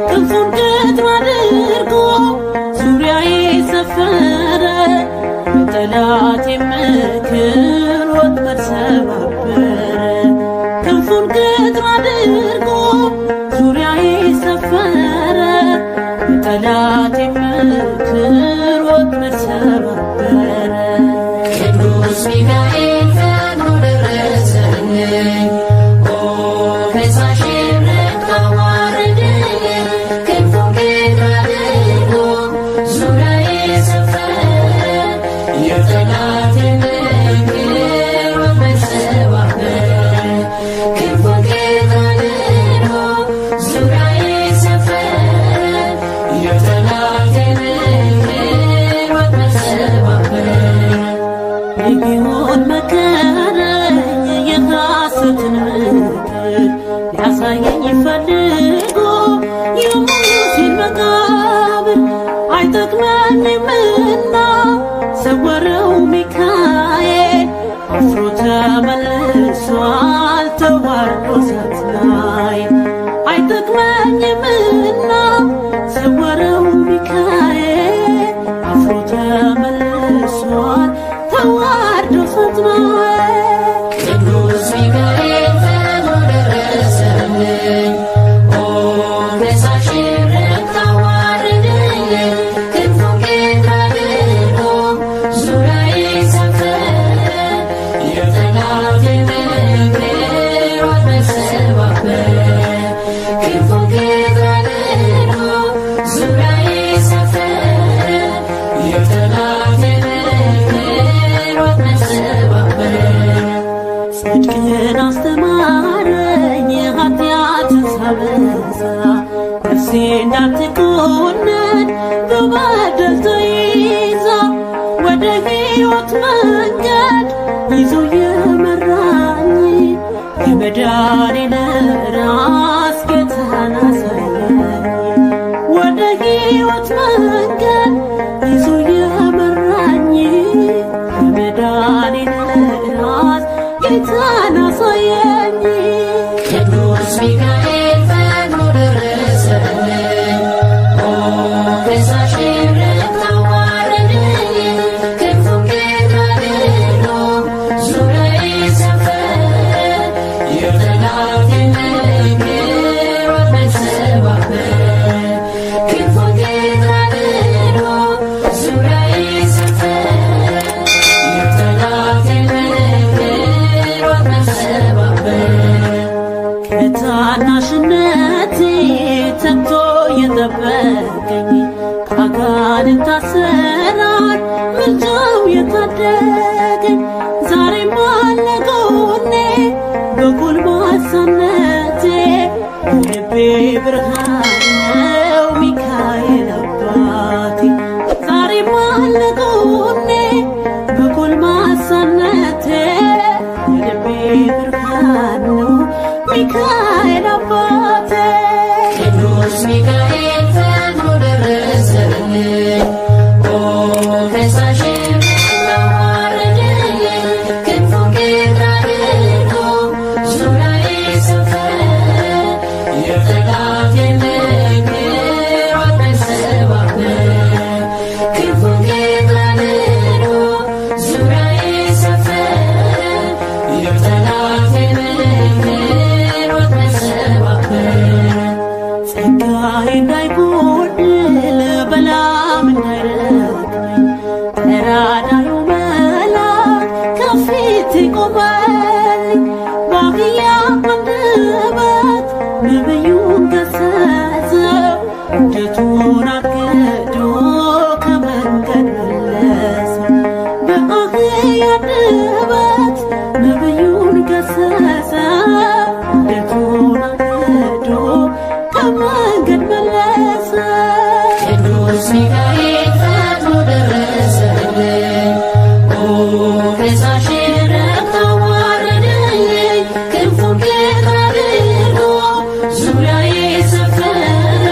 Speaker 1: ክንፉን ገትር አድርጎ ዙሪያዬ ሰፈረ። ጠላቴ ምክር ወጥመድ ሰባበረ። ክንፉን ገትር አድርጎ ዙሪያዬ ሰፈረ። ጠላቴ ምክር ወጥመድ ሰባበረ።
Speaker 7: ቅዱስ ሚካኤል ፈጥኖ ደረሰልኝ። ከሳሼን ረግጦ አዋረደልኝ። ክንፉን ገትር አድርጎ ዙሪያዬ ሰፈረ። የጠላቴ ምክር ወጥመድ ሰባበረ። ክንፉን ገትር አድርጎ ዙሪያዬ ሰፈረ። የጠላቴ ምክር ወጥመድ ሰባበረ።
Speaker 1: ሊሆን መከረኝ የሐሰትን ምክር ሊያሳየኝ ፈልጎ የሙሴን መቃብር አይጠቅመኝምና ሰወረው ሚካኤል አፍሮ ተመልሷል ተዋርዶ ሳትላይ አይጠቅመኝምና ሰወረው ሚካኤል አፍሮ ተመልሷል ተዋርዶ ሳትላይ
Speaker 7: ቅዱስ ሚካኤል ፈጥኖ ደረሰልኝ። ከሳሼን ረግጦ አዋረደልኝ። ክንፉን ገትር አድርጎ ዙሪያዬ ሰፈረ። የጠላቴ ምክር ወጥመድ ሰባበረ። ክንፉን ገትር አድርጎ ዙሪያዬ ሰፈረ። የጠላቴ ምክር ወጥመድ ሰባበረ።
Speaker 1: ጽድቅን አስተማረኝ ኃጢአትን ሳበዛ ነፍሴ እንዳትኮነን በበደል ተይዛ ወደ ሕይወት መንገድ ይዞ የመራኝ የመዳኔን ራስ ጌታን አሳየኝ። ወደ ሕይወት መንገድ ይዞ የመራኝ የመዳኔን ራስ ጌታን አሳየኝ።
Speaker 7: ቅዱስ ሚካኤል ፈጥኖ ደረሰልኝ። ከሳሼን ረግጦ አዋረደልኝ። ክንፉን ገትር አድርጎ ዙሪያዬ ሰፈረ። የጠላቴ ምክር ወጥመድ ሰባበረ። ክንፉን ገትር አድርጎ ዙሪያዬ ሰፈረ። የጠላቴ ምክር ወጥመድ ሰባበረ።
Speaker 1: ከታናሽነቴ ተግቶ የጠበቀኝ ከአጋንንት አሰራር ምልጃው የታደገኝ ዛሬም አለ ጎኔ በጎልማሳነቴ የልቤ ብርሃን ነው ሚካኤል አባቴ። ዛሬም አለ ጎኔ በጎልማሳነቴ የልቤ ብርሃን ነው ሚካኤል አባቴ።
Speaker 7: ቅዱስ ሚካኤል ፈጥኖ ደረሰልኝ። ከሳሼን ረግጦ አዋረደልኝ። ክንፉን ገትር አድርጎ ዙሪያዬ ሰፈረ። የጠላቴ ምክር ወጥመድ ሰባበረ። ክንፉን ገትር አድርጎ ዙሪያዬ ሰፈረ። የጠላቴ ምክር ወጥመድ ሰባበረ።
Speaker 1: ጸጋዬ እንዳይጎድል በላም እንዳይረግመኝ ተራዳዩ መልአክ ከፊቴ ቆመልኝ። በአህያ አንደበት ነቢዩን ገሰጸው እጀቱን አግዶ ከመንገድ መለሰው። በአህያ አንደበት ነቢዩን ገሰጸው እጀቱን አግዶ ከመንገድ መለሰው።
Speaker 7: ቅዱስ ሚካኤል ፈጥኖ ደረሰልኝ። ከሳሼን ረግጦ አዋረደልኝ። ክንፉን ገትር አድርጎ ዙሪያዬ ሰፈረ።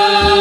Speaker 3: ሚካኤል